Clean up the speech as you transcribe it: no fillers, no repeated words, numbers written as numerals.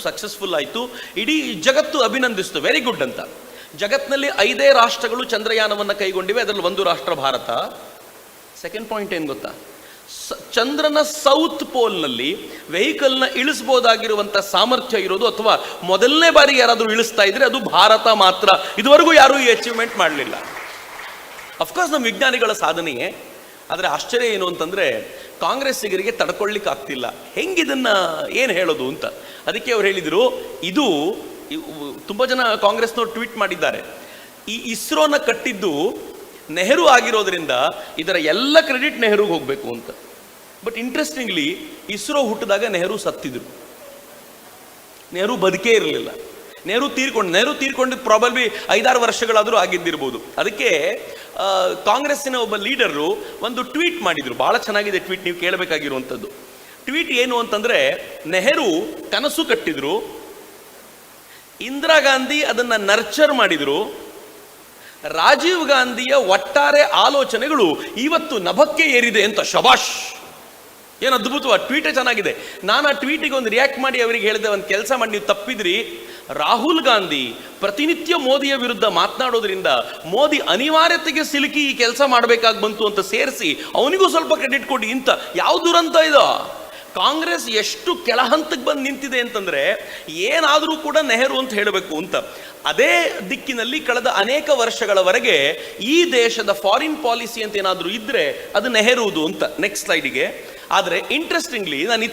Successful ಆಯಿತು, ಇಡೀ ಜಗತ್ತು ಅಭಿನಂದಿಸ್ತು, ವೆರಿ ಗುಡ್ ಅಂತ. ಜಗತ್ತಿನಲ್ಲಿ 5 ರಾಷ್ಟ್ರಗಳು ಚಂದ್ರಯಾನವನ್ನು ಕೈಗೊಂಡಿವೆ, ಅದರಲ್ಲಿ ಒಂದು ರಾಷ್ಟ್ರ ಭಾರತ. ಸೆಕೆಂಡ್ ಪಾಯಿಂಟ್ ಏನು ಗೊತ್ತಾ, ಚಂದ್ರನ ಸೌತ್ ಪೋಲ್ನಲ್ಲಿ ವೆಹಿಕಲ್ನ ಇಳಿಸಬಹುದಾಗಿರುವಂಥ ಸಾಮರ್ಥ್ಯ ಇರೋದು, ಅಥವಾ ಮೊದಲನೇ ಬಾರಿಗೆ ಯಾರಾದರೂ ಇಳಿಸ್ತಾ ಇದ್ರೆ ಅದು ಭಾರತ ಮಾತ್ರ. ಇದುವರೆಗೂ ಯಾರೂ ಈ ಅಚೀವ್ಮೆಂಟ್ ಮಾಡಲಿಲ್ಲ. ಅಫ್ಕೋರ್ಸ್ ನಮ್ಮ ವಿಜ್ಞಾನಿಗಳ ಸಾಧನೆಯೇ. ಆದರೆ ಆಶ್ಚರ್ಯ ಏನು ಅಂತಂದರೆ, ಕಾಂಗ್ರೆಸ್ಸಿಗರಿಗೆ ತಡ್ಕೊಳ್ಳಿಕ್ಕೆ ಆಗ್ತಿಲ್ಲ, ಹೆಂಗಿದನ್ನು ಏನು ಹೇಳೋದು ಅಂತ. ಅದಕ್ಕೆ ಅವ್ರು ಹೇಳಿದರು, ಇದು ತುಂಬ ಜನ ಕಾಂಗ್ರೆಸ್ನವ್ರು ಟ್ವೀಟ್ ಮಾಡಿದ್ದಾರೆ, ಈ ಇಸ್ರೋನ ಕಟ್ಟಿದ್ದು ನೆಹರು ಆಗಿರೋದ್ರಿಂದ ಇದರ ಎಲ್ಲ ಕ್ರೆಡಿಟ್ ನೆಹರುಗೆ ಹೋಗಬೇಕು ಅಂತ. ಬಟ್ ಇಂಟ್ರೆಸ್ಟಿಂಗ್ಲಿ ಇಸ್ರೋ ಹುಟ್ಟಿದಾಗ ನೆಹರು ಸತ್ತಿದ್ರು, ನೆಹರು ಬದುಕೇ ಇರಲಿಲ್ಲ. ನೆಹರು ತೀರ್ಕೊಂಡಿದ್ದು ಪ್ರಾಬಬ್ಲಿ 5-6 ವರ್ಷಗಳಾದರೂ ಆಗಿದ್ದಿರ್ಬೋದು. ಅದಕ್ಕೆ ಕಾಂಗ್ರೆಸ್ಸಿನ ಒಬ್ಬ ಲೀಡರು ಒಂದು ಟ್ವೀಟ್ ಮಾಡಿದರು, ಭಾಳ ಚೆನ್ನಾಗಿದೆ ಟ್ವೀಟ್, ನೀವು ಕೇಳಬೇಕಾಗಿರುವಂಥದ್ದು. ಟ್ವೀಟ್ ಏನು ಅಂತಂದರೆ, ನೆಹರು ಕನಸು ಕಟ್ಟಿದ್ರು, ಇಂದಿರಾ ಗಾಂಧಿ ಅದನ್ನು ನರ್ಚರ್ ಮಾಡಿದರು, ರಾಜೀವ್ ಗಾಂಧಿಯ ಒಟ್ಟಾರೆ ಆಲೋಚನೆಗಳು ಇವತ್ತು ನಭಕ್ಕೆ ಏರಿದೆ ಅಂತ. ಶಬಾಷ್, ಏನು ಅದ್ಭುತವಾದ ಟ್ವೀಟೇ ಚೆನ್ನಾಗಿದೆ. ನಾನು ಆ ಟ್ವೀಟಿಗೆ ಒಂದು ರಿಯಾಕ್ಟ್ ಮಾಡಿ ಅವರಿಗೆ ಹೇಳಿದೆ, ಒಂದು ಕೆಲಸ ಮಾಡಿ, ನೀವು ತಪ್ಪಿದ್ರಿ, ರಾಹುಲ್ ಗಾಂಧಿ ಪ್ರತಿನಿತ್ಯ ಮೋದಿಯ ವಿರುದ್ಧ ಮಾತನಾಡೋದ್ರಿಂದ ಮೋದಿ ಅನಿವಾರ್ಯತೆಗೆ ಸಿಲುಕಿ ಈ ಕೆಲಸ ಮಾಡಬೇಕಾಗಿ ಬಂತು ಅಂತ ಸೇರಿಸಿ ಅವನಿಗೂ ಸ್ವಲ್ಪ ಕ್ರೆಡಿಟ್ ಕೊಡಿ ಅಂತ. ಯಾವ ದುರಂತ ಇದು! ಕಾಂಗ್ರೆಸ್ ಎಷ್ಟು ಕೆಳ ಹಂತಕ್ಕೆ ಬಂದು ನಿಂತಿದೆ ಅಂತಂದರೆ, ಏನಾದರೂ ಕೂಡ ನೆಹರು ಅಂತ ಹೇಳಬೇಕು ಅಂತ. ಅದೇ ದಿಕ್ಕಿನಲ್ಲಿ ಕಳೆದ ಅನೇಕ ವರ್ಷಗಳವರೆಗೆ ಈ ದೇಶದ ಫಾರಿನ್ ಪಾಲಿಸಿ ಅಂತ ಏನಾದರೂ ಇದ್ದರೆ ಅದು ನೆಹರುದು ಅಂತ. ನೆಕ್ಸ್ಟ್ ಸ್ಲೈಡಿಗೆ. ಆದರೆ ಇಂಟ್ರೆಸ್ಟಿಂಗ್ಲಿ ನಾನು